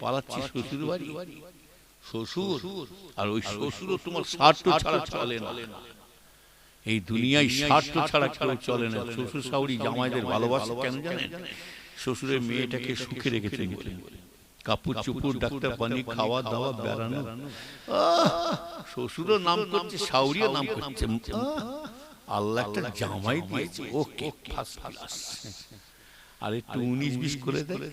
পালাচ্ছিস শ্বশুর বাড়ি। শ্বশুর, আর ওই শ্বশুরও তোমার স্বার্থ ছাড়া চলে না। এই দুনিয়ায় স্বার্থ ছাড়া কেউ চলে না। শ্বশুর শাশুড়ি জামাইদের ভালোবাসা কেন জানেন? শ্বশুরের মেয়েটাকে সুখে রেখেছেন বলে। কাপড় চুপুর, ডাক্তার পানি, খাওয়া দাওয়া, বেড়ানো। শ্বশুরও নাম করছে, শাশুড়িও নাম করছে। আল্লাহ একটা জামাই দিয়েছে, ওকে ফার্স্ট ক্লাস। আর একটু 19-20 করে দেয়,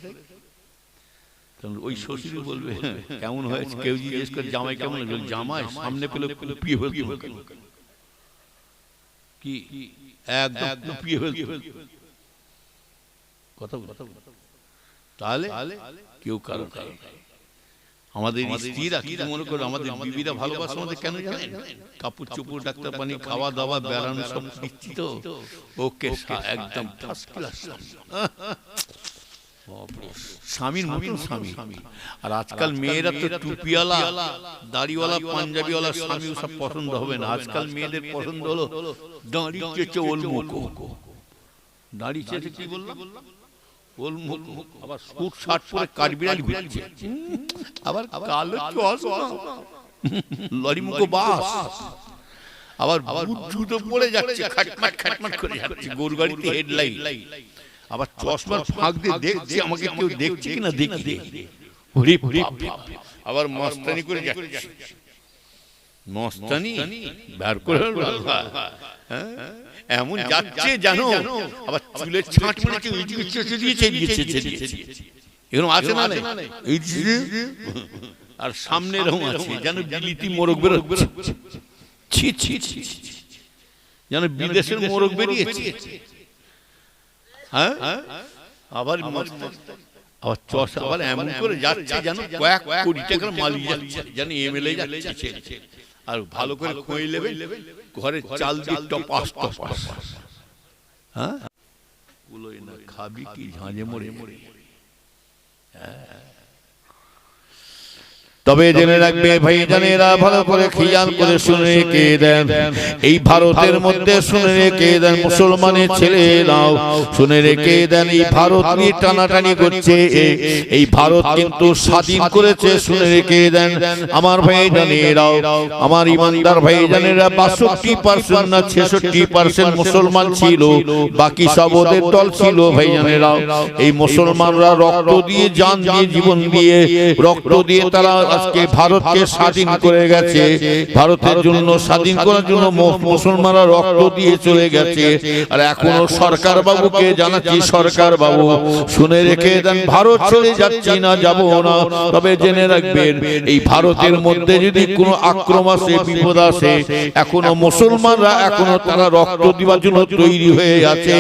ওই শ্বশুর বলবে কেমন হয়েছে? কেউ জিজ্ঞেস করে জামাই কেমন হয়েছে? জামাই সামনে পেলে কুপিয়ে ফেলতে, কি একদম কুপিয়ে ফেলতে কথা বল। তাহলে কেউ কারো কারণ আমাদের স্ত্রীরা কি মনে করে আমাদের বিবিরা ভালোবাসা আমাদের কেন জানেন? কাপড় চোপড়, ডাক্তার পানি, খাওয়া দাওয়া, বেড়ানো সব দিচ্ছি তো, ওকে একদম ফার্স্ট ক্লাস স্বামীর মতন স্বামী। আর আজকাল মেয়েরা তো টুপিওয়ালা, দাড়িওয়ালা, পাঞ্জাবিওয়ালা স্বামী সব পছন্দ হবে না। আজকাল মেয়েদের পছন্দ হলো দাড়ি চেঁচে ওলমুখো। দাড়ি চেঁচে কি বললাম? ওলমুখো। আবার স্যুট শার্ট পরে কাঠবিড়ালি ঘুরছে, আবার কালো চশমা, লরিমুখো বাস, আবার বুট জুতো পরে যাচ্ছে, খাটমাট খাটমাট করে যাচ্ছে, গরু গাড়িতে হেডলাইট, আবার চশমার ফাঁক দিয়ে দেখছে আমাকে কেউ দেখছে কিনা দেখি, আবার মস্তানি করে যাচ্ছে। মস্তানি বের করে এমন যাচ্ছে জানো, আবার চুলের ছাঁট মেরেছে, এরকম আছে না? আর সামনে এরকম আছে যেন বিলিতি মোরগ বেরোচ্ছে, ছি ছি ছি, যেন বিদেশের মোরগ বেরিয়েছে। আবার চশমা আবার এমন করে যাচ্ছে যেন কয়েক কোটি টাকার মাল যাচ্ছে, যেন এমএলএ যাচ্ছে। আর ভালো করে খোঁজ নেবে, ঘরে চাল দিয়ে টপাস টপাস। হ্যাঁ, খাবি কি ঝাঁঝে মরে মরে। তবে জেনে রাখবে ভাইজানেরা, ভালো করে খেয়াল করে শুনে রেখে দেন, এই ভারতের মধ্যে শুনে রেখে দেন, মুসলমানের ছেলেরাও শুনে রেখে দেন, এই ভারত নিয়ে টানাটানি করছে। এই ভারত কিন্তু স্বাধীন করেছে, শুনে রেখে দেন আমার ভাইজানেরাও, আমার ইমানদার ভাইজানেরা। 62% না 66% মুসলমান ছিল, বাকি সব ওদের দল ছিল ভাইজানেরাও। এই মুসলমানরা রক্ত দিয়ে, জান দিয়ে, জীবন দিয়ে, রক্ত দিয়ে তারা আজকে ভারতকে স্বাধীন করে গেছে, ভারতের জন্য স্বাধীন করার জন্য মুসলমানরা রক্ত দিয়ে চলে গেছে। আর এখনো সরকার বাবুকে জানাচ্ছি, সরকার বাবু শুনে রেখে দেন, ভারত ছেড়ে যাচ্ছি না, যাব না। তবে জেনে রাখবেন, এই ভারতের মধ্যে যদি কোনো আক্রমণ আসে, বিপদ আসে, এখনো মুসলমানরা এখনো তারা রক্ত দেওয়ার জন্য তৈরি হয়ে আছে।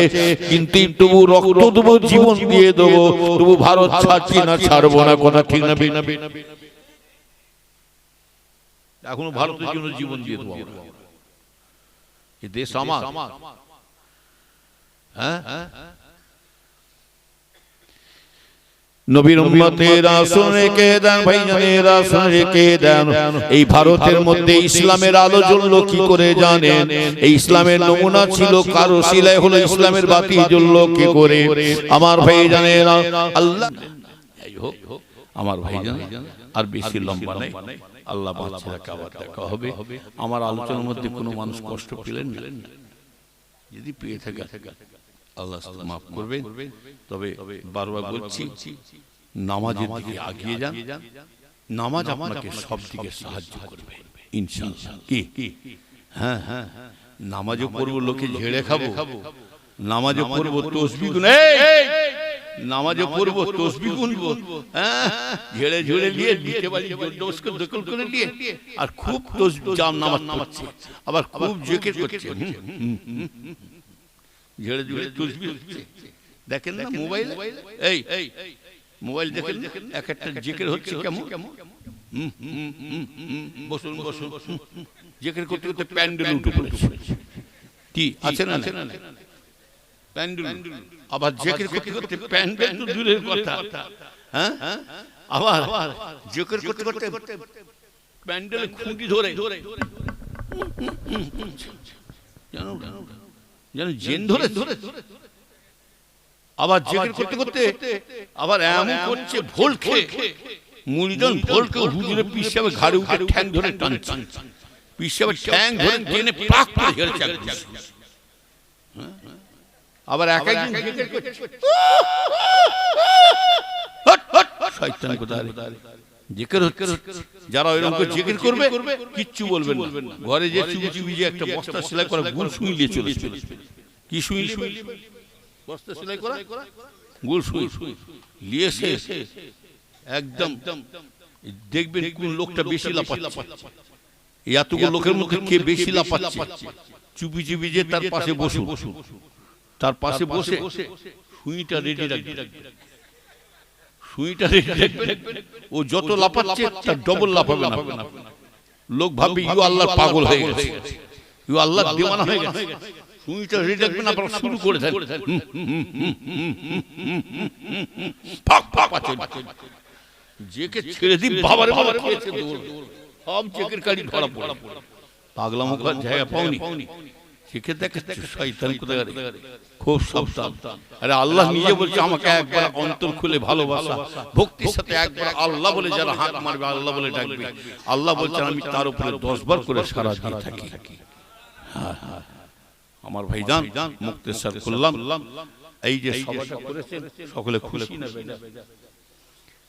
কিন্তু তবু রক্ত দেবো, জীবন দিয়ে দেবো, তবু ভারত ছাড়ছি না, ছাড়বো না। কথা ঠিক না? এখনো ভারতের জন্য জীবন দিয়ে দেবো। এই দেশ আমার। হ্যাঁ, নবীর উম্মতেরা শুনে রেখে দেন, ভাইজানেরা শুনে রেখে দেন, এই ভারতের মধ্যে ইসলামের আলো জ্বললো কি করে জানেন? এই ইসলামের নমুনা ছিল কারো শিলায়, হলো ইসলামের বাতি জ্বললো কি করে? আমার ভাইজানেরা, আল্লাহ আমার ভাইজান আর বেশি লম্বা নাই, আল্লাহ বাঁচিয়ে রাখা, আবার দেখা হবে। আমার আলোচনার মধ্যে কোনো মানুষ কষ্ট পেলেন না? যদি পেয়ে থাকে আল্লাহ মাফ করবেন। তবে বারবার বলছি, নামাজের দিকে এগিয়ে যান। নামাজ আপনাকে সব দিকে সাহায্য করবে ইনশাআল্লাহ। কি? হ্যাঁ, নামাজও পড়বো, লোকে ঝেড়ে খাবো, নামাজও পড়বো, তসবিহ গুনে, নামাজও পড়বো, তসবিহ গুনবো, হ্যাঁ, ঝেড়ে ঝেড়ে দিয়ে দিতে পারি, দখল করে দিয়ে, আর খুব জাম নামাজ পড়ছে, আবার খুব জিকির করছে, ঝেড়ে ঝেড়ে তসবিহ হচ্ছে। দেখেন না মোবাইল, এই মোবাইল দেখেন, এক একটা জিকির হচ্ছে কেমন, বসুন বসুন, জিকির করতে করতে প্যান্ডেল উঠে পড়েছে। কি আছে না? প্যান্ডেল, আবার জিকির করতে করতে প্যান্ডেল তো দূরের কথা, হ্যাঁ, আবার জিকির করতে করতে প্যান্ডেলে খুঁটি ধরে যেন জেন ধরে, আবার জিকির করতে করতে আবার এমন করছে ভোল খেয়ে, মুড়িজন ভোল খেয়ে হুজুরে পিস সাহেব ঘাড়ে উঠে ঠ্যাং ধরে টানছে, পিস সাহেব ঠ্যাং ধরে টেনে পাক করে ঝেড়েছে। আবার এক একজন জিকির করছে, শয়তান কোথায় জিকির হচ্ছে। যারা এরকম করে জিকির করবে কিচ্ছু বলবেন না, ঘরে যে চুবি চুবি যে একটা বস্তা সেলাই করা গুল সুই নিয়ে চলে, কি সুই বস্তা সেলাই করা গুল সুই নিয়ে এসে একদম দেখবেন কোন লোকটা বেশি লাফাচ্ছে, এতগুলো লোকের মধ্যে কে বেশি লাফাচ্ছে, চুপি চুপি যে তার পাশে বসুন, তার পাশে বসে সুইটা রেডি রাখবেন, সুইটা রেডি রাখবেন। ও যত লাফাচ্ছে তার ডবল লাফাবে না, লোক ভাববে ইউ আল্লাহ পাগল হয়ে গেছে, ইউ আল্লাহ দিওয়ানা হয়ে গেছে। সুইটা রেডি রাখবেন, আপনারা শুরু করে দেন, ফাক ফাক পাচ্ছে, জেকে ছেড়ে দিই, বাবার বাবা খেয়েছে দৌড়, সব জেকের কাড়ি ধরা পড়ে, পাগলা মুখার জায়গা পাওনি। শিখে দেখাচ্ছে শয়তান কোথায়, খুব সাবধান। আরে আল্লাহ নিজে বলছে আমাকে একবার অন্তর খুলে ভালোবাসা, ভক্তির সাথে একবার আল্লাহ বলে যারা হাত মারবে, আল্লাহ বলে ডাকবে, আল্লাহ বলছেন আমি তার উপরে 10 বার করে সারা দিয়ে থাকি। আমার ভাইজান মুক্তেশ্বর করলাম, এই যে সভাটা করেছেন সকলে খুশি না বেজা?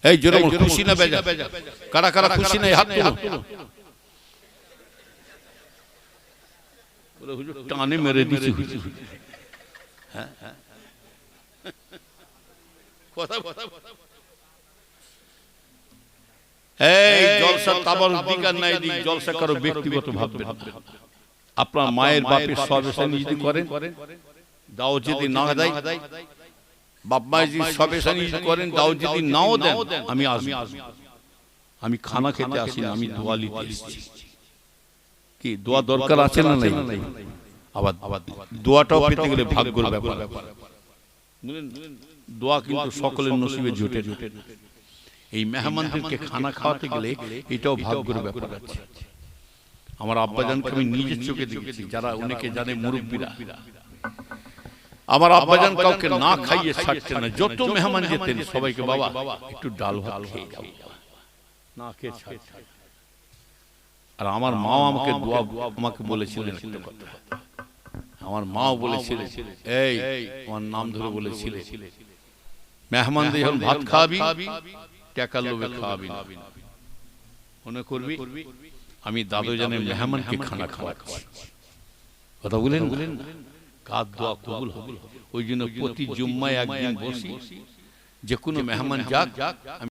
এই জোরে খুশি না বেজা? কারা কারা খুশি না হাত তুলো। হুজুর টানে মেরে দিয়েছে, হ্যাঁ, এই জলসা তাবারুক দিক আর নাই দিক, জলসা কারো ব্যক্তিগত ভাববেন। আপনার মায়ের বাপের সবেশা যদি করেন, দাও যদি না দেয়, বাপ মায়ের যদি সবেশা যদি করেন, দাও যদি নাও দেন, আমি আসবো, আমি খানা খেতে আসি না, আমি দোয়া নিতে এসেছি। কি দোয়া দরকার আছে না নাই? আবার দোয়াটাও পেতে গেলে ভাগ্যের ব্যাপার, দোয়া কিন্তু সকলের নসিবে জুটে। এই মেহমানদেরকে খানা খাওয়াতে গেলে এটাও ভাগ্যের ব্যাপার আছে। আমার আব্বাজানকে আমি নিজের চোখে দেখেছি, যারা অনেকে জানে মুরব্বীরা, আমার আব্বাজান কাউকে না খাইয়ে ছাড়তেন না, যত মেহমান যেতেন সবাইকে বাবা একটু ডাল ভাত খেয়ে যাও, না খেয়ে ছাড়। আর আমার মা আমাকে দোয়া আমাকে বলেছিলেন একটা কথা, আমার মাও বলেছিলেন, এই আমার নাম ধরে বলেছিলেন, মেহমানদের যখন ভাত খাওয়াবি টাকার লোভে খাওয়াবি না, মনে করবি আমি দাদুজানের মেহমানকে খানা খাওয়াচ্ছি। কথা বলেন, কার দোয়া কবুল হবে। ওই জন্য প্রতি জুম্মায় একদিন বসি, যে কোনো মেহমান যাক